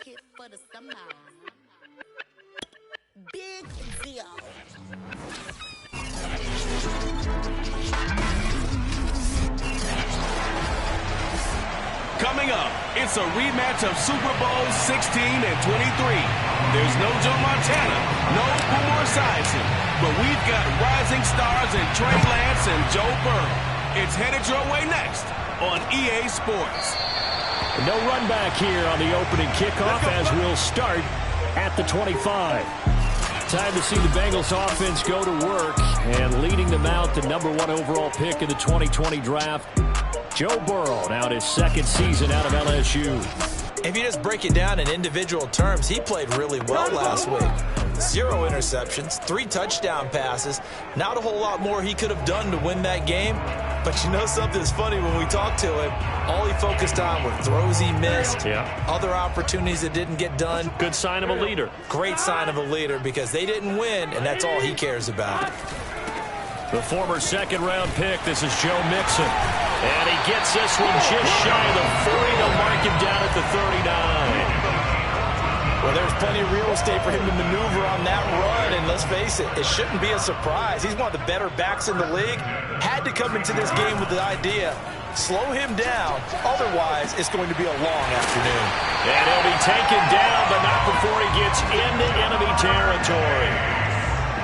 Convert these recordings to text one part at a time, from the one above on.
ticket for the summer. Big deal. Coming up, it's a rematch of Super Bowl 16 and 23. There's no Joe Montana, no Boomer Esiason, but we've got rising stars in Trey Lance and Joe Burrow. It's headed your way next on EA Sports. No run back here on the opening kickoff as we'll start at the 25. Time to see the Bengals offense go to work, and leading them out, the #1 overall pick in the 2020 draft, Joe Burrow, now in his second season out of LSU. If you just break it down in individual terms, he played really well last week. 0 interceptions, 3 touchdown passes. Not a whole lot more he could have done to win that game. But you know something's funny, when we talked to him, all he focused on were throws he missed, other opportunities that didn't get done. Good sign of a leader. Great sign of a leader, because they didn't win, and that's all he cares about. The former second-round pick, this is Joe Mixon. And he gets this one just shy of the 40. They'll mark him down at the 39. Well, there's plenty of real estate for him to maneuver on that run, and let's face it, it shouldn't be a surprise. He's one of the better backs in the league. Had to come into this game with the idea, slow him down, otherwise it's going to be a long afternoon. And he'll be taken down, but not before he gets into enemy territory.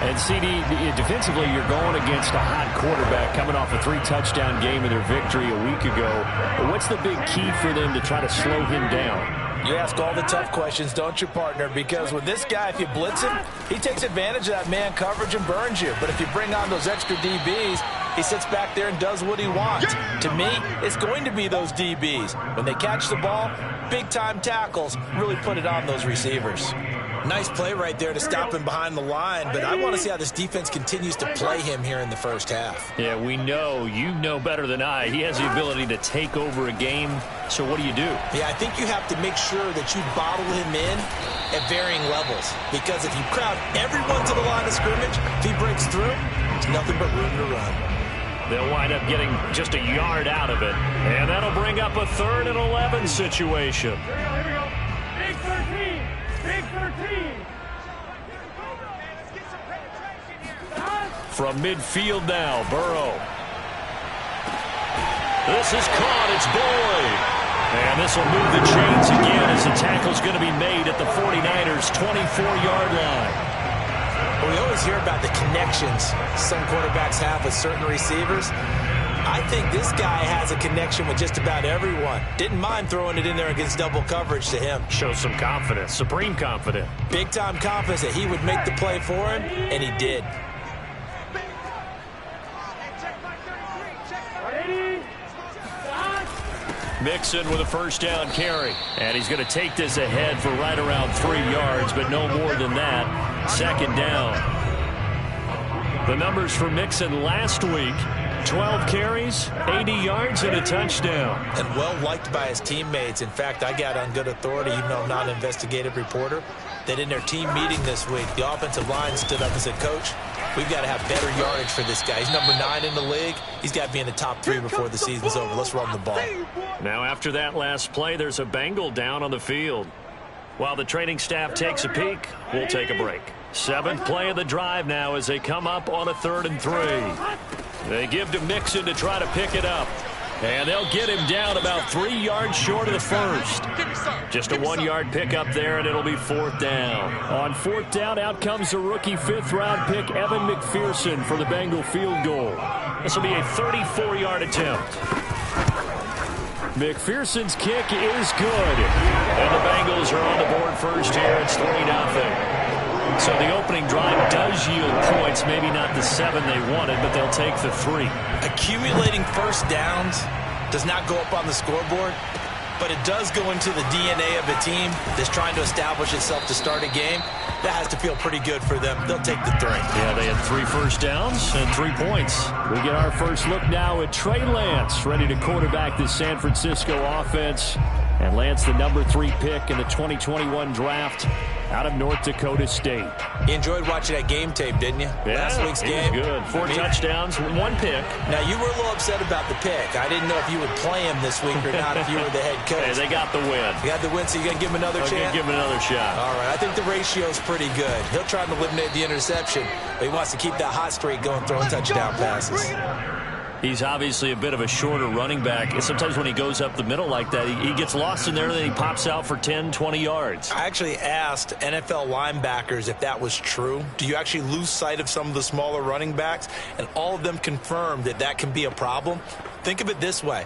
And CD, defensively, you're going against a hot quarterback coming off a 3-touchdown game in their victory a week ago. But what's the big key for them to try to slow him down? You ask all the tough questions, don't you, partner? Because with this guy, if you blitz him, he takes advantage of that man coverage and burns you. But if you bring on those extra DBs, he sits back there and does what he wants. To me, it's going to be those DBs. When they catch the ball, big-time tackles really put it on those receivers. Nice play right there to stop him behind the line, but I want to see how this defense continues to play him here in the first half. Yeah, we know. You know better than I. He has the ability to take over a game, so what do you do? Yeah, I think you have to make sure that you bottle him in at varying levels, because if you crowd everyone to the line of scrimmage, if he breaks through, it's nothing but room to run. They'll wind up getting just a yard out of it, and that'll bring up a 3rd and 11 situation. Here we go. Big 13. Big 13. From midfield now, Burrow. This is caught. It's Boyd. And this will move the chains again as the tackle's going to be made at the 49ers' 24-yard line. Well, we always hear about the connections some quarterbacks have with certain receivers. I think this guy has a connection with just about everyone. Didn't mind throwing it in there against double coverage to him. Shows some confidence, supreme confidence. Big-time confidence that he would make the play for him, and he did. Mixon with a first down carry. And he's going to take this ahead for right around 3 yards, but no more than that. Second down. The numbers for Mixon last week: 12 carries, 80 yards, and a touchdown. And well-liked by his teammates. In fact, I got on good authority, even though I'm not an investigative reporter, that in their team meeting this week, the offensive line stood up and said, Coach, we've got to have better yardage for this guy. He's number 9 in the league. He's got to be in the top 3 before the season's over. Let's run the ball. Now, after that last play, there's a Bengal down on the field. While the training staff takes a peek, we'll take a break. 7th play of the drive now as they come up on a 3rd and 3. They give to Mixon to try to pick it up. And they'll get him down about 3 yards short of the first. Just a 1-yard pickup there, and it'll be 4th down. On 4th down, out comes the rookie 5th-round pick, Evan McPherson, for the Bengal field goal. This will be a 34-yard attempt. McPherson's kick is good. And the Bengals are on the board first here. It's 3-0. So the opening drive does yield points, maybe not the 7 they wanted, but they'll take the 3. Accumulating first downs does not go up on the scoreboard, but it does go into the DNA of a team that's trying to establish itself to start a game. That has to feel pretty good for them. They'll take the 3. Yeah, they had 3 first downs and 3 points. We get our first look now at Trey Lance, ready to quarterback the San Francisco offense And Lance, the number 3 pick in the 2021 draft out of North Dakota State. You enjoyed watching that game tape, didn't you? Yeah, Last week's game. Good. 4 touchdowns, 1 pick. Now, you were a little upset about the pick. I didn't know if you would play him this week or not if you were the head coach. Hey, they got the win. You got the win, so you're going to give him another chance? I'm going to give him another shot. All right, I think the ratio's pretty good. He'll try to eliminate the interception, but he wants to keep that hot streak going, throwing touchdown passes. He's obviously a bit of a shorter running back. And sometimes when he goes up the middle like that, he gets lost in there, and then he pops out for 10, 20 yards. I actually asked NFL linebackers if that was true. Do you actually lose sight of some of the smaller running backs? And all of them confirmed that that can be a problem. Think of it this way.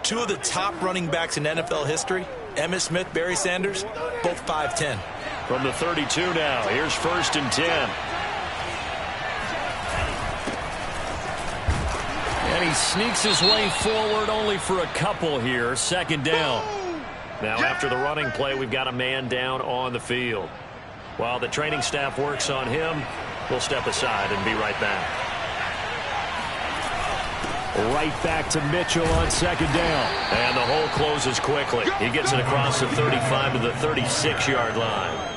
2 of the top running backs in NFL history, Emmitt Smith, Barry Sanders, both 5'10". From the 32 now, here's 1st and 10. And he sneaks his way forward only for a couple here. 2nd down. Now after the running play, we've got a man down on the field. While the training staff works on him, we'll step aside and be right back. Right back to Mitchell on 2nd down. And the hole closes quickly. He gets it across the 35 to the 36-yard line.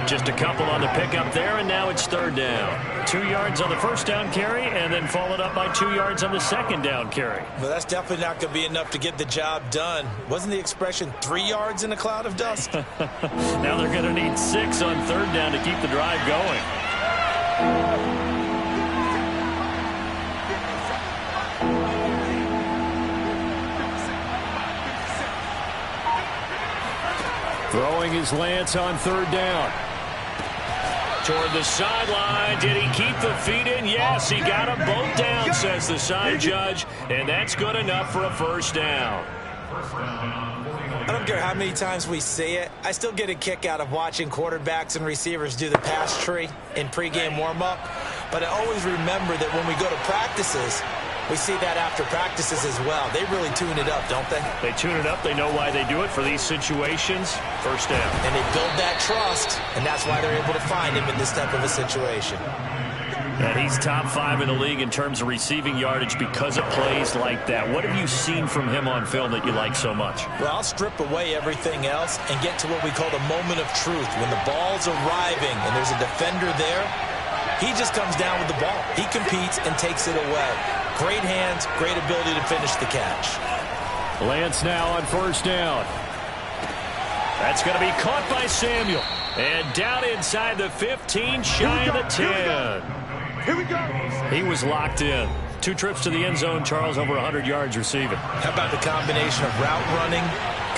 Just a couple on the pickup there, and now it's 3rd down. 2 yards on the 1st down carry, and then followed up by 2 yards on the 2nd down carry. Well, that's definitely not going to be enough to get the job done. Wasn't the expression 3 yards in a cloud of dust? Now they're going to need 6 on 3rd down to keep the drive going. Throwing his Lance on 3rd down. Toward the sideline. Did he keep the feet in? Yes, he got them both down, says the side judge. And that's good enough for a 1st down. I don't care how many times we see it. I still get a kick out of watching quarterbacks and receivers do the pass tree in pregame warm-up. But I always remember that when we go to practices, we see that after practices as well. They really tune it up, don't they? They tune it up. They know why they do it for these situations. 1st down. And they build that trust, and that's why they're able to find him in this type of a situation. And he's top 5 in the league in terms of receiving yardage because of plays like that. What have you seen from him on film that you like so much? Well, I'll strip away everything else and get to what we call the moment of truth. When the ball's arriving and there's a defender there, he just comes down with the ball. He competes and takes it away. Great hands, great ability to finish the catch. Lance now on 1st down. That's going to be caught by Samuel. And down inside the 15, shy of the 10. Here we go. He was locked in. 2 trips to the end zone, Charles, over 100 yards receiving. How about the combination of route running,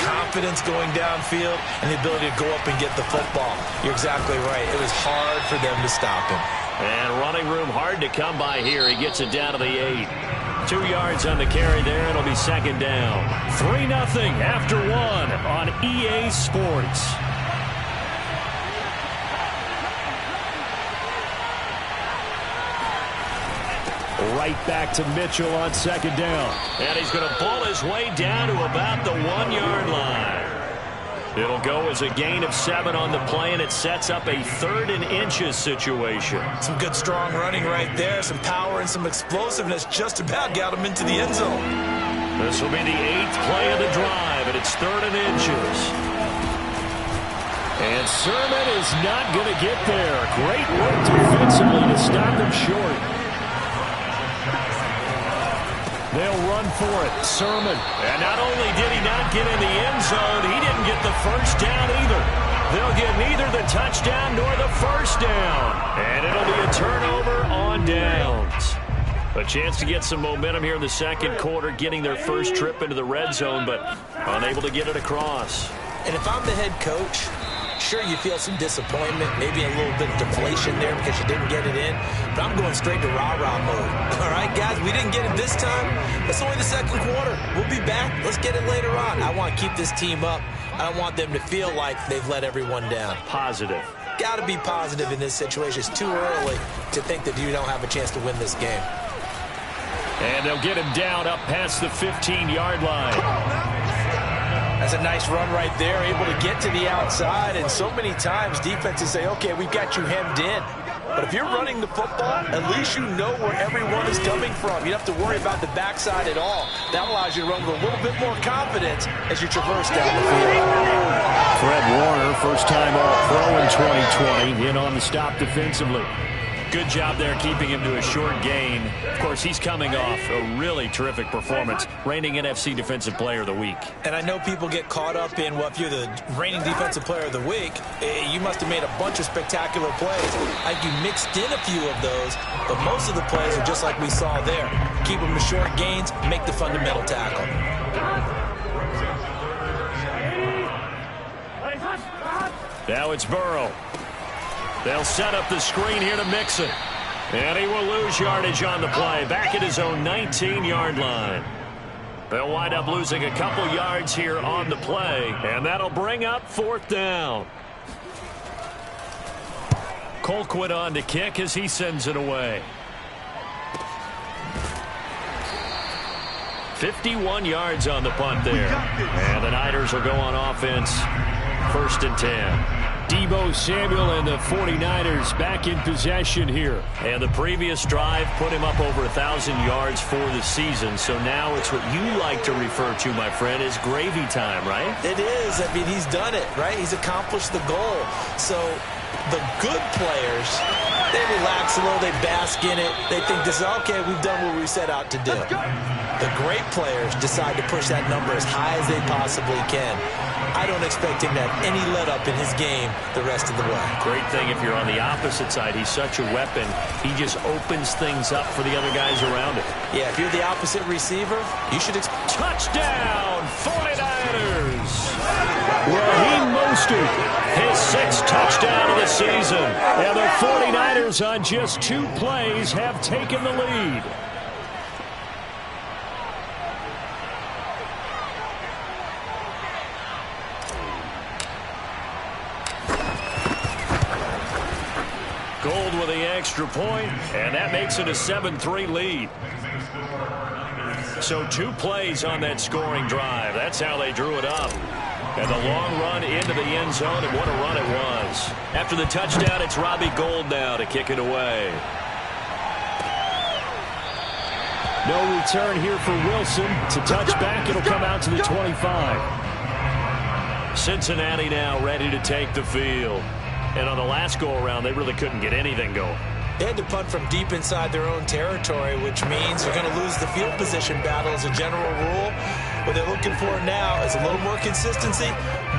confidence going downfield, and the ability to go up and get the football? You're exactly right. It was hard for them to stop him. And running room hard to come by here. He gets it down to the 8. 2 yards on the carry there. It'll be 2nd down. 3-0 after 1 on EA Sports. Right back to Mitchell on 2nd down. And he's going to pull his way down to about the 1-yard line. It'll go as a gain of 7 on the play, and it sets up a 3rd and inches situation. Some good, strong running right there. Some power and some explosiveness just about got him into the end zone. This will be the 8th play of the drive, and it's 3rd and inches. And Sermon is not going to get there. Great work defensively to stop him short. They'll run for it. Sermon. And not only did he not get in the end zone, he didn't get the 1st down either. They'll get neither the touchdown nor the 1st down. And it'll be a turnover on downs. A chance to get some momentum here in the 2nd quarter, getting their first trip into the red zone, but unable to get it across. And if I'm the head coach, sure, you feel some disappointment, maybe a little bit of deflation there because you didn't get it in, but I'm going straight to rah-rah mode. All right, guys, we didn't get it this time. It's only the 2nd quarter. We'll be back. Let's get it later on. I want to keep this team up. I don't want them to feel like they've let everyone down. Positive. Got to be positive in this situation. It's too early to think that you don't have a chance to win this game. And they'll get him down up past the 15-yard line. That's a nice run right there, able to get to the outside. And so many times defenses say, okay, we've got you hemmed in. But if you're running the football, at least you know where everyone is coming from. You don't have to worry about the backside at all. That allows you to run with a little bit more confidence as you traverse down the field. Fred Warner, first-time All-Pro in 2020, in on the stop defensively. Good job there keeping him to a short gain. Of course, he's coming off a really terrific performance, reigning NFC Defensive Player of the Week. And I know people get caught up in, well, if you're the reigning Defensive Player of the Week, you must have made a bunch of spectacular plays. I think you mixed in a few of those, but most of the plays are just like we saw there. Keep them to short gains, make the fundamental tackle. Now it's Burrow. They'll set up the screen here to Mixon. And he will lose yardage on the play, back at his own 19-yard line. They'll wind up losing a couple yards here on the play, and that'll bring up 4th down. Colquitt on to kick as he sends it away. 51 yards on the punt there. And the Niners will go on offense, 1st and 10. Deebo Samuel and the 49ers back in possession here. And the previous drive put him up over 1,000 yards for the season. So now it's what you like to refer to, my friend, as gravy time, right? It is. I mean, he's done it, right? He's accomplished the goal. So the good players, they relax a little, they bask in it. They think this is, okay, we've done what we set out to do. The great players decide to push that number as high as they possibly can. I don't expect him to have any let-up in his game the rest of the way. Great thing if you're on the opposite side. He's such a weapon. He just opens things up for the other guys around him. Yeah, if you're the opposite receiver, you should expect... Touchdown, 49ers! Raheem Mostert, his 6th touchdown of the season. And the 49ers on just 2 plays have taken the lead. Gold with the extra point, and that makes it a 7-3 lead. So 2 plays on that scoring drive. That's how they drew it up. And the long run into the end zone, and what a run it was. After the touchdown, it's Robbie Gould now to kick it away. No return here for Wilson. To touch back, it'll come out to the 25. Cincinnati now ready to take the field. And on the last go-around, they really couldn't get anything going. They had to punt from deep inside their own territory, which means they're going to lose the field position battle as a general rule. What they're looking for now is a little more consistency,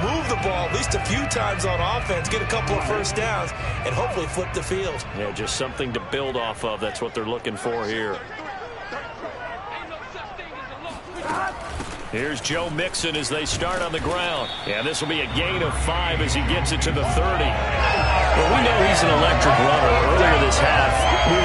move the ball at least a few times on offense, get a couple of first downs, and hopefully flip the field. Yeah, just something to build off of. That's what they're looking for here. Here's Joe Mixon as they start on the ground. And this will be a gain of 5 as he gets it to the 30. Well, we know he's an electric runner. Earlier this half, you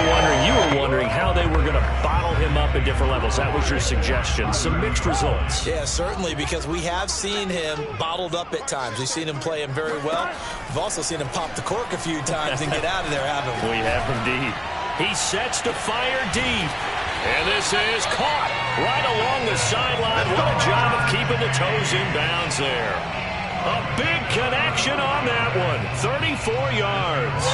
were wondering how they were going to bottle him up at different levels. That was your suggestion. Some mixed results. Yeah, certainly, because we have seen him bottled up at times. We've seen him play him very well. We've also seen him pop the cork a few times and get out of there, haven't we? We have indeed. He sets to fire deep. And this is caught right along the sideline. What a job of keeping the toes in bounds there. A big connection on that one. 34 yards.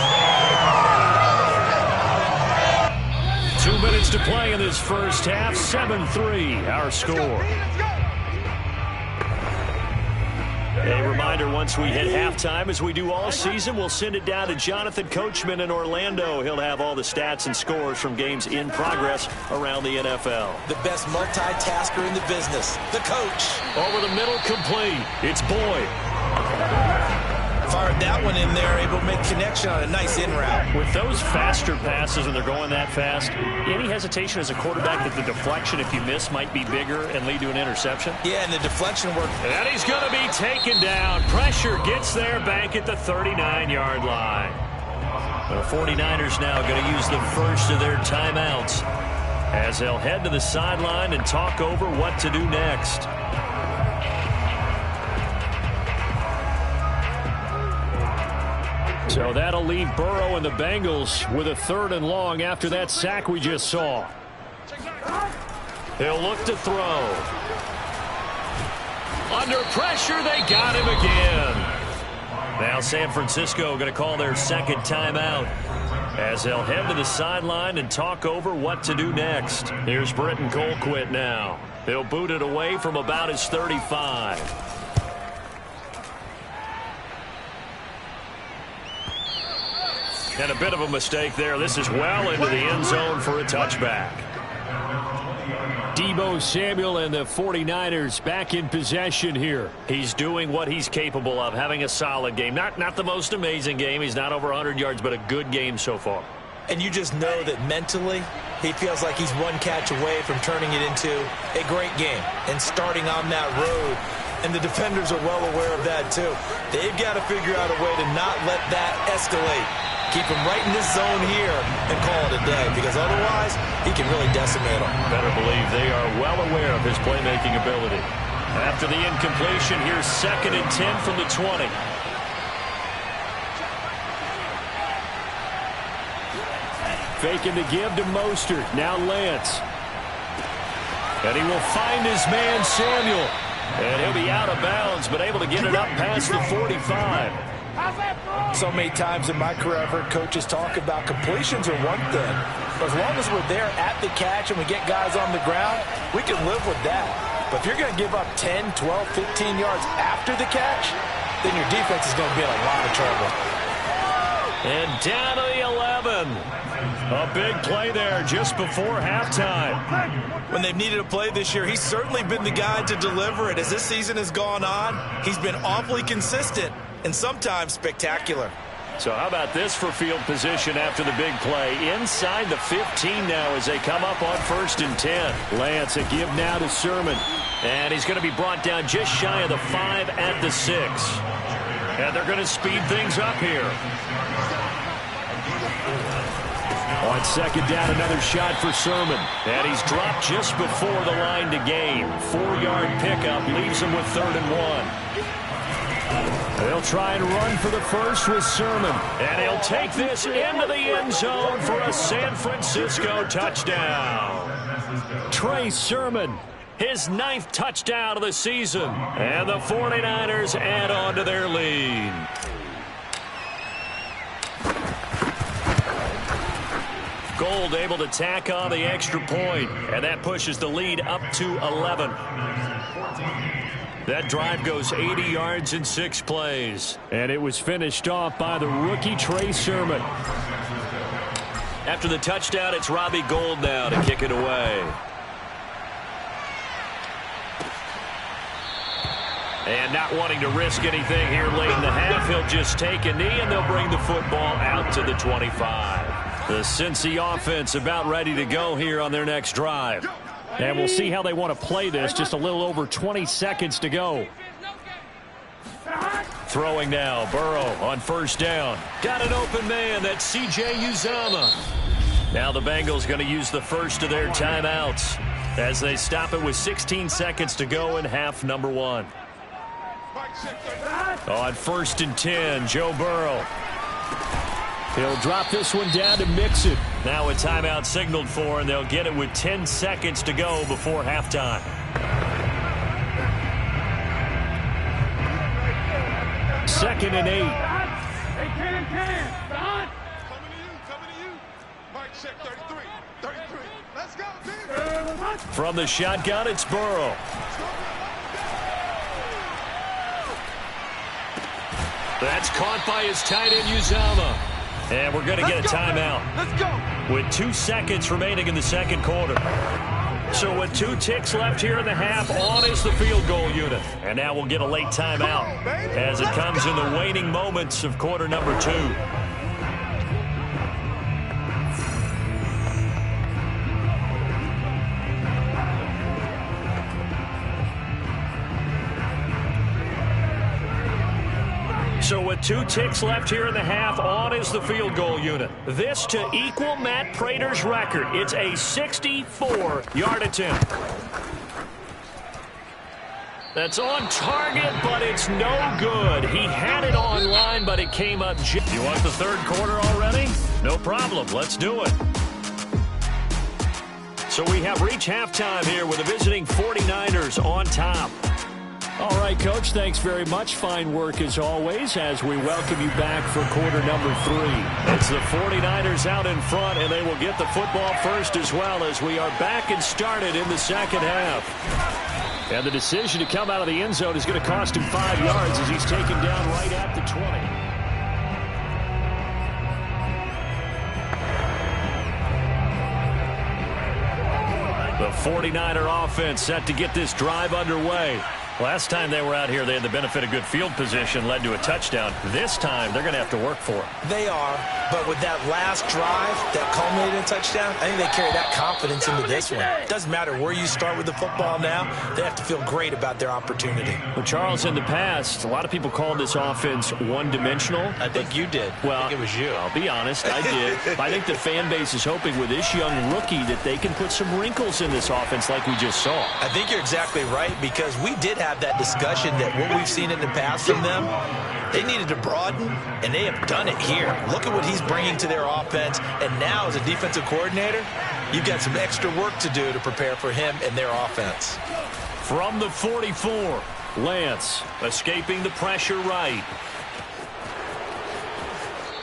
2 minutes to play in this first half. 7-3, our score. A reminder, once we hit halftime, as we do all season, we'll send it down to Jonathan Coachman in Orlando. He'll have all the stats and scores from games in progress around the NFL. The best multitasker in the business, the coach. Over the middle, complete. It's Boyd. Fired that one in there, able to make connection on a nice in route. With those faster passes and they're going that fast, any hesitation as a quarterback that the deflection, if you miss, might be bigger and lead to an interception? Yeah, and the deflection work. And he's going to be taken down. Pressure gets there back at the 39-yard line. The 49ers now going to use the first of their timeouts as they'll head to the sideline and talk over what to do next. So that'll leave Burrow and the Bengals with a 3rd and long after that sack we just saw. He'll look to throw. Under pressure, they got him again. Now San Francisco going to call their second timeout as they'll head to the sideline and talk over what to do next. Here's Britton Colquitt now. He'll boot it away from about his 35. And a bit of a mistake there. This is well into the end zone for a touchback. Deebo Samuel and the 49ers back in possession here. He's doing what he's capable of, having a solid game. Not the most amazing game. He's not over 100 yards, but a good game so far. And you just know that mentally he feels like he's one catch away from turning it into a great game and starting on that road. And the defenders are well aware of that too. They've got to figure out a way to not let that escalate. Keep him right in this zone here and call it a day, because otherwise he can really decimate them. Better believe they are well aware of his playmaking ability. After the incompletion, here's 2nd and 10 from the 20. Faking the give to Mostert. Now Lance. And he will find his man Samuel. And he'll be out of bounds, but able to get it up past the 45. So many times in my career I've heard coaches talk about completions are one thing. But as long as we're there at the catch and we get guys on the ground, we can live with that. But if you're going to give up 10, 12, 15 yards after the catch, then your defense is going to be in a lot of trouble. And down to the 11. A big play there just before halftime. When they've needed a play this year, he's certainly been the guy to deliver it. As this season has gone on, he's been awfully consistent and sometimes spectacular. So how about this for field position after the big play? Inside the 15 now as they come up on 1st and 10. Lance, a give now to Sermon. And he's going to be brought down just shy of the 5 at the 6. And they're going to speed things up here. On 2nd down, another shot for Sermon. And he's dropped just before the line to gain. 4-yard pickup leaves him with 3rd and 1. They'll try and run for the first with Sermon. And he'll take this into the end zone for a San Francisco touchdown. Trey Sermon. His 9th touchdown of the season. And the 49ers add on to their lead. Gold able to tack on the extra point. And that pushes the lead up to 11. That drive goes 80 yards in 6 plays. And it was finished off by the rookie Trey Sermon. After the touchdown, it's Robbie Gould now to kick it away. And not wanting to risk anything here late in the half, he'll just take a knee and they'll bring the football out to the 25. The Cincy offense about ready to go here on their next drive. And we'll see how they want to play this. Just a little over 20 seconds to go. Throwing now. Burrow on 1st down. Got an open man. That's C.J. Uzomah. Now the Bengals going to use the first of their timeouts as they stop it with 16 seconds to go in half number 1. On 1st and 10, Joe Burrow. He'll drop this one down to Mixon. Now a timeout signaled for, and they'll get it with 10 seconds to go before halftime. 2nd and 8. From the shotgun, it's Burrow. That's caught by his tight end, Uzomah. And we're going to get a timeout. Let's go. With 2 seconds remaining in the 2nd quarter. So with 2 ticks left here in the half, on is the field goal unit. And now we'll get a late timeout as it comes in the waning moments of quarter number 2. So with 2 ticks left here in the half, on is the field goal unit. This to equal Matt Prater's record. It's a 64-yard attempt. That's on target, but it's no good. He had it on line, but it came up. You want the 3rd quarter already? No problem. Let's do it. So we have reached halftime here with the visiting 49ers on top. All right, Coach, thanks very much. Fine work as always as we welcome you back for quarter number 3. It's the 49ers out in front, and they will get the football first as well as we are back and started in the second half. And the decision to come out of the end zone is going to cost him 5 yards as he's taken down right at the 20. The 49er offense set to get this drive underway. Last time they were out here, they had the benefit of good field position, led to a touchdown. This time, they're going to have to work for it. They are, but with that last drive that culminated in a touchdown, I think they carry that confidence into this one. It doesn't matter where you start with the football now. They have to feel great about their opportunity. Well, Charles, in the past, a lot of people called this offense one-dimensional. I think you did. Well, I think it was you. I'll be honest, I did. I think the fan base is hoping with this young rookie that they can put some wrinkles in this offense like we just saw. I think you're exactly right, because we did have that discussion that what we've seen in the past from them, they needed to broaden, and they have done it here. Look at what he's bringing to their offense, and now as a defensive coordinator, you've got some extra work to do to prepare for him and their offense. From the 44, Lance escaping the pressure right.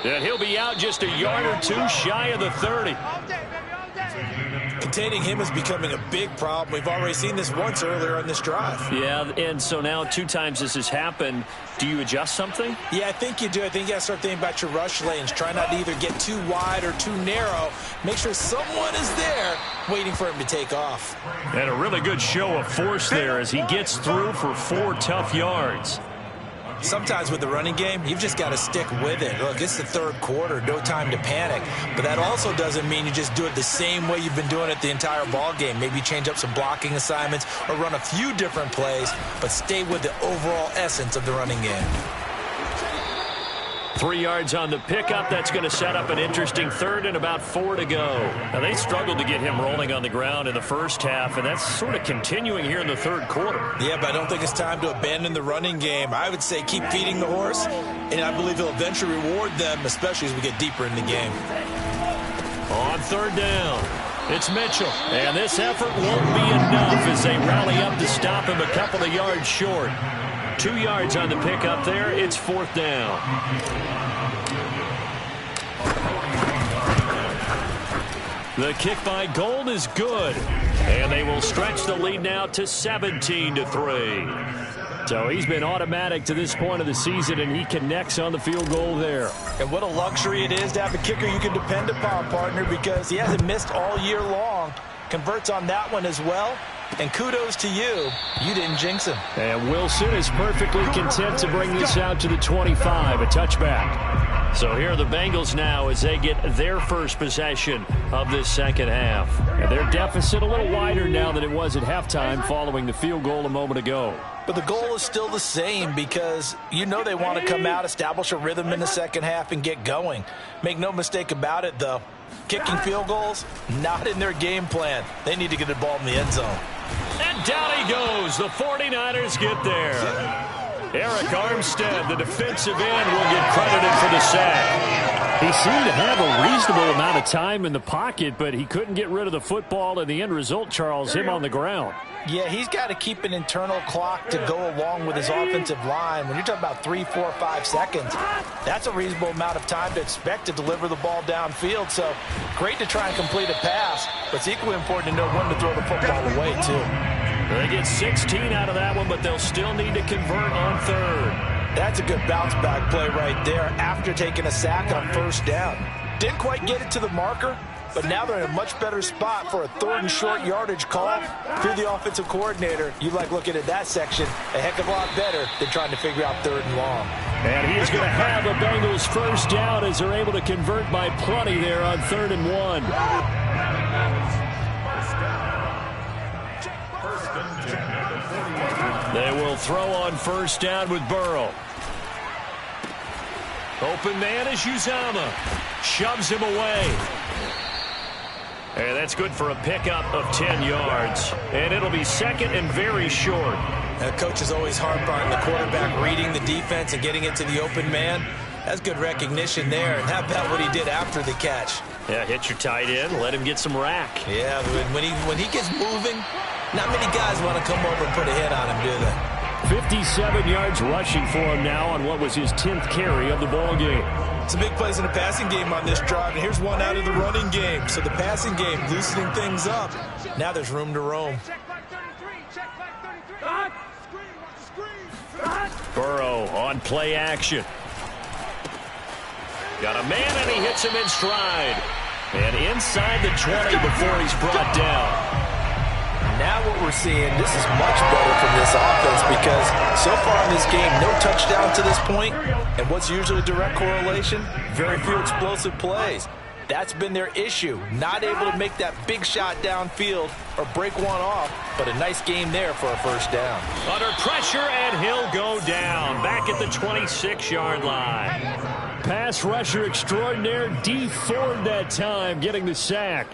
And he'll be out just a yard or two shy of the 30. Containing him is becoming a big problem. We've already seen this once earlier on this drive. Yeah, and so now 2 times this has happened. Do you adjust something? Yeah, I think you do. I think you got to start thinking about your rush lanes. Try not to either get too wide or too narrow. Make sure someone is there waiting for him to take off. And a really good show of force there as he gets through for 4 tough yards. Sometimes with the running game, you've just got to stick with it. Look, it's the third quarter, no time to panic. But that also doesn't mean you just do it the same way you've been doing it the entire ball game. Maybe change up some blocking assignments or run a few different plays, but stay with the overall essence of the running game. 3 yards on the pickup. That's going to set up an interesting third and about 4 to go. Now, they struggled to get him rolling on the ground in the first half, and that's sort of continuing here in the third quarter. Yeah, but I don't think it's time to abandon the running game. I would say keep feeding the horse, and I believe he'll eventually reward them, especially as we get deeper in the game. On third down, it's Mitchell, and this effort won't be enough as they rally up to stop him a couple of yards short. 2 yards on the pickup there. It's 4th down. The kick by Gold is good, and they will stretch the lead now to 17-3. So he's been automatic to this point of the season, and he connects on the field goal there. And what a luxury it is to have a kicker you can depend upon, partner, because he hasn't missed all year long. Converts on that one as well. And kudos to you. You didn't jinx him. And Wilson is perfectly content to bring this out to the 25, a touchback. So here are the Bengals now as they get their first possession of this second half. And their deficit a little wider now than it was at halftime following the field goal a moment ago. But the goal is still the same because you know they want to come out, establish a rhythm in the second half, and get going. Make no mistake about it, though. Kicking field goals, not in their game plan. They need to get the ball in the end zone. And down he goes. The 49ers get there. Eric Armstead, the defensive end, will get credited for the sack. He seemed to have a reasonable amount of time in the pocket, but he couldn't get rid of the football, and the end result, Charles, him on the ground. Yeah, he's got to keep an internal clock to go along with his offensive line. When you're talking about 3, 4, 5 seconds, that's a reasonable amount of time to expect to deliver the ball downfield. So great to try and complete a pass, but it's equally important to know when to throw the football away, too. They get 16 out of that one, but they'll still need to convert on third. That's a good bounce-back play right there after taking a sack on first down. Didn't quite get it to the marker, but now they're in a much better spot for a third and short yardage call. If you're the offensive coordinator, you like looking at that section a heck of a lot better than trying to figure out third and long. And he's going to have a Bengals first down as they're able to convert by plenty there on 3rd and 1. They will throw on first down with Burrow. Open man is Uzomah. Shoves him away. And that's good for a pickup of 10 yards. And it'll be second and very short. Now, coach is always harp on the quarterback reading the defense and getting it to the open man. That's good recognition there. And how about what he did after the catch? Yeah, hit your tight end, let him get some rack. Yeah, when he gets moving, not many guys want to come over and put a hit on him, do they? 57 yards rushing for him now on what was his 10th carry of the ball game. Some big plays in the passing game on this drive, and here's one out of the running game. So the passing game loosening things up. Now there's room to roam. Burrow on play action. Got a man, and he hits him in stride. And inside the 20 before he's brought down. Now what we're seeing, this is much better from this offense because so far in this game, no touchdown to this point. And what's usually a direct correlation? Very few explosive plays. That's been their issue. Not able to make that big shot downfield or break one off, but a nice game there for a first down. Under pressure, and he'll go down. Back at the 26-yard line. Pass rusher extraordinaire, Dee Ford that time, getting the sack.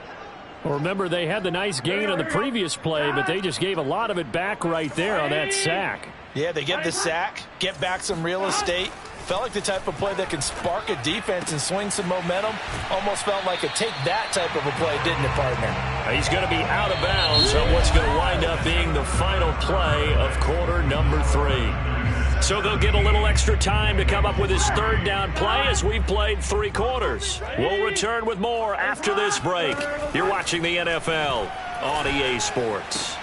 Well, remember, they had the nice gain on the previous play, but they just gave a lot of it back right there on that sack. Yeah, they get the sack, get back some real estate. Felt like the type of play that can spark a defense and swing some momentum. Almost felt like a take-that type of a play, didn't it, partner? He's going to be out of bounds on what's going to wind up being the final play of quarter number 3. So they'll get a little extra time to come up with his third down play as we've played 3 quarters. We'll return with more after this break. You're watching the NFL on EA Sports.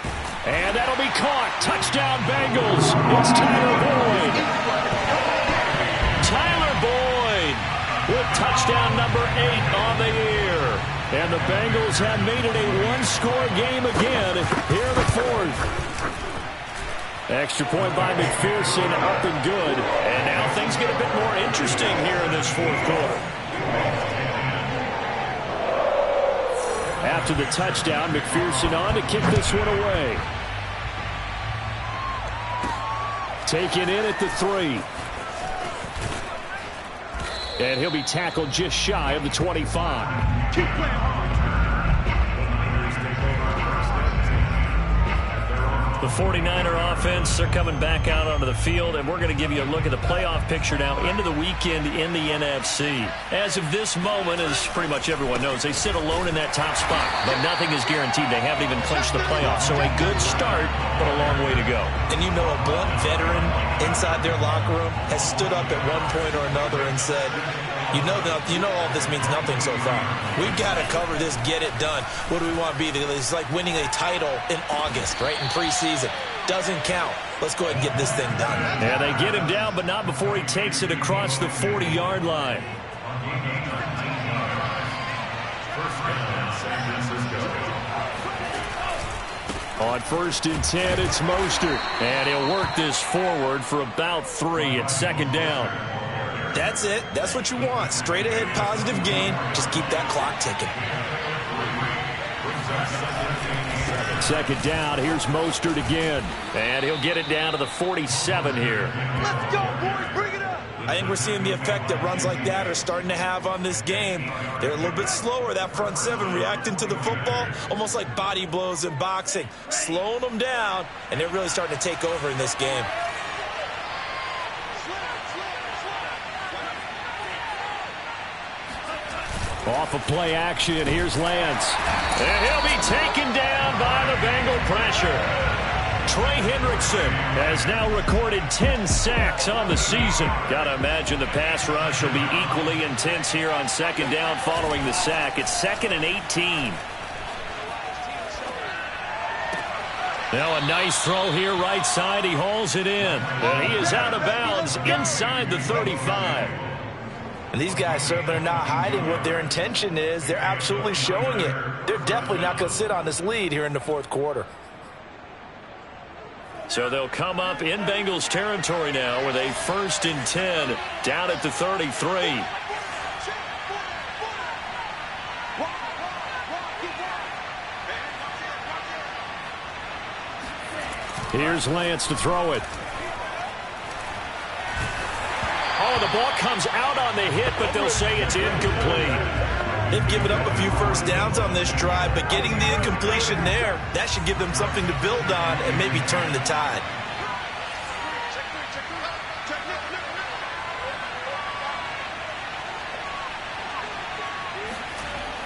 And that'll be caught. Touchdown Bengals. It's Tyler Boyd. Tyler Boyd with touchdown number 8 on the year. And the Bengals have made it a one-score game again here in the 4th. Extra point by McPherson, up and good. And now things get a bit more interesting here in this 4th quarter. After the touchdown, McPherson on to kick this one away. Taken in at the 3. And he'll be tackled just shy of the 25. The 49er offense, they're coming back out onto the field, and we're going to give you a look at the playoff picture now into the weekend in the NFC. As of this moment, as pretty much everyone knows, they sit alone in that top spot, but nothing is guaranteed. They haven't even clinched the playoffs, so a good start, but a long way to go. And you know, a blunt veteran inside their locker room has stood up at one point or another and said, you know all this means nothing so far. We've got to cover this, get it done. What do we want to be? It's like winning a title in August, right, in preseason. Doesn't count. Let's go ahead and get this thing done. Yeah, they get him down, but not before he takes it across the 40-yard line. On 1st and 10, it's Mostert. And he'll work this forward for about 3. It's 2nd down. That's it. That's what you want. Straight ahead positive gain. Just keep that clock ticking. 2nd down. Here's Mostert again. And he'll get it down to the 47 here. Let's go, boys. Bring it up. I think we're seeing the effect that runs like that are starting to have on this game. They're a little bit slower, that front 7, reacting to the football, almost like body blows in boxing, slowing them down, and they're really starting to take over in this game. Off of play action, here's Lance. And he'll be taken down by the Bengal pressure. Trey Hendrickson has now recorded 10 sacks on the season. Got to imagine the pass rush will be equally intense here on 2nd down following the sack. It's 2nd and 18. Now a nice throw here right side. He hauls it in. And he is out of bounds inside the 35. And these guys certainly are not hiding what their intention is. They're absolutely showing it. They're definitely not going to sit on this lead here in the 4th quarter. So they'll come up in Bengals territory now with a 1st and 10 down at the 33. Here's Lance to throw it. Oh, the ball comes out on the hit, but they'll say it's incomplete. They've given up a few first downs on this drive, but getting the incompletion there, that should give them something to build on and maybe turn the tide.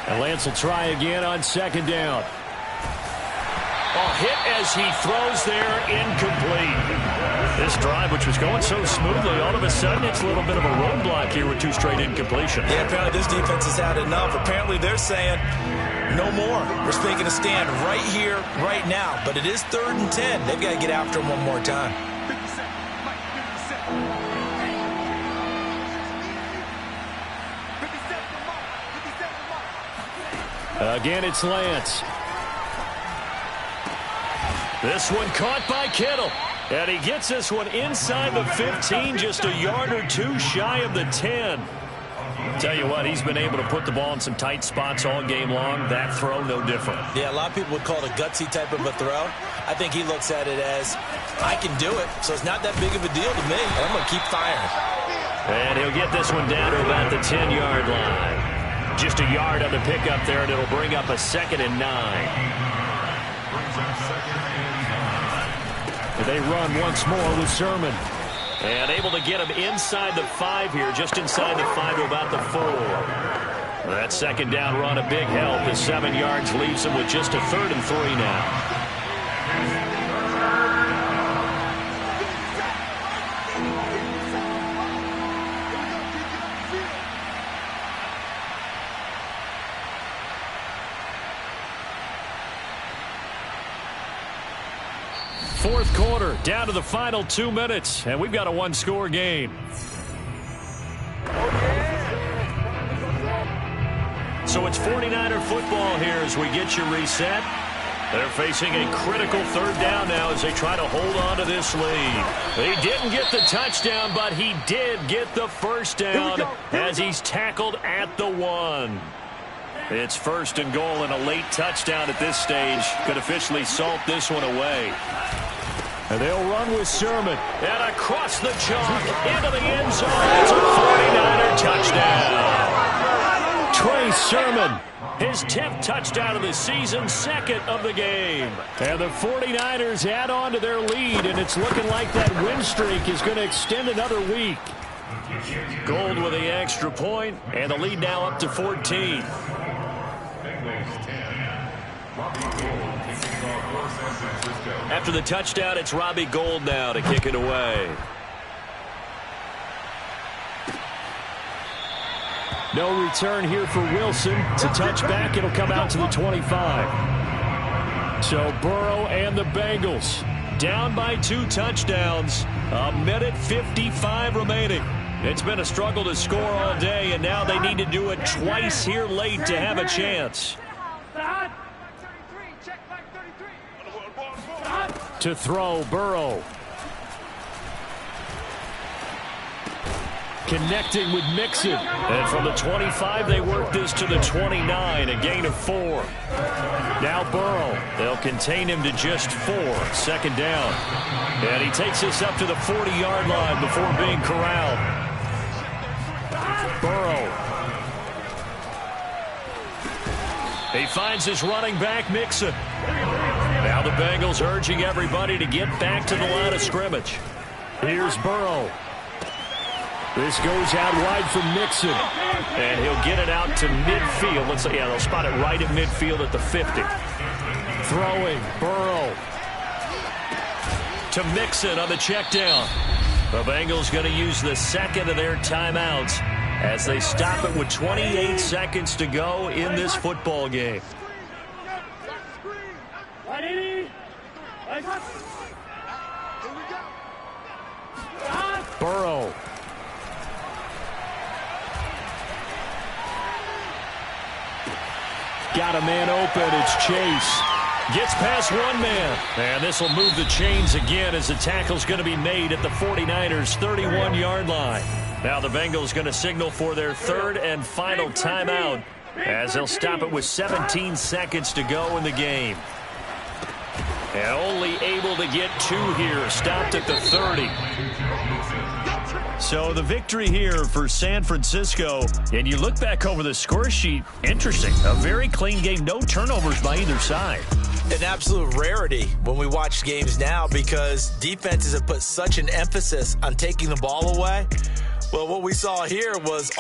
And Lance will try again on 2nd down. Oh, hit as he throws there, incomplete. This drive, which was going so smoothly, all of a sudden it's a little bit of a roadblock here with 2 straight incompletions. Yeah, apparently this defense has had enough. Apparently they're saying no more. We're making a stand right here, right now. But it is 3rd and 10. They've got to get after him one more time. Again, it's Lance. This one caught by Kittle. And he gets this one inside the 15, just a yard or 2 shy of the 10. Tell you what, he's been able to put the ball in some tight spots all game long. That throw, no different. Yeah, a lot of people would call it a gutsy type of a throw. I think he looks at it as, I can do it, so it's not that big of a deal to me, and I'm going to keep firing. And he'll get this one down to about the 10-yard line. Just a yard on the pickup there, and it'll bring up a 2nd and 9. They run once more with Sermon. And able to get him inside the 5 here, just inside the 5 to about the 4. That 2nd down run, a big help. The 7 yards leaves him with just a 3rd and 3 now. Fourth quarter, down to the final 2 minutes, and we've got a 1-score game. So it's 49er football here as we get you reset. They're facing a critical 3rd down now as they try to hold on to this lead. He didn't get the touchdown, but he did get the 1st down as he's tackled at the 1. It's 1st and goal, and a late touchdown at this stage could officially salt this one away. And they'll run with Sermon. And across the chalk into the end zone. It's a 49er touchdown. Trey Sermon, his 10th touchdown of the season, 2nd of the game. And the 49ers add on to their lead, and it's looking like that win streak is going to extend another week. Gold with the extra point, and the lead now up to 14. After the touchdown, it's Robbie Gould now to kick it away. No return here for Wilson. It's a touchback. It'll come out to the 25. So Burrow and the Bengals down by 2 touchdowns. 1:55 remaining. It's been a struggle to score all day, and now they need to do it twice here late to have a chance. To throw, Burrow. Connecting with Mixon. And from the 25, they work this to the 29, a gain of 4. Now Burrow. They'll contain him to just 4. 2nd down. And he takes this up to the 40-yard line before being corralled. Burrow. He finds his running back, Mixon. Now the Bengals urging everybody to get back to the line of scrimmage. Here's Burrow. This goes out wide from Mixon. And he'll get it out to midfield. They'll spot it right at midfield at the 50. Throwing, Burrow. To Mixon on the check down. The Bengals going to use the 2nd of their timeouts as they stop it with 28 seconds to go in this football game. Burrow. Got a man open. It's Chase. Gets past one man. And this will move the chains again as the tackle's going to be made at the 49ers' 31-yard line. Now the Bengals going to signal for their 3rd and final timeout as they'll stop it with 17 seconds to go in the game. And only able to get 2 here. Stopped at the 30. So the victory here for San Francisco. And you look back over the score sheet. Interesting. A very clean game. No turnovers by either side. An absolute rarity when we watch games now because defenses have put such an emphasis on taking the ball away. Well, what we saw here was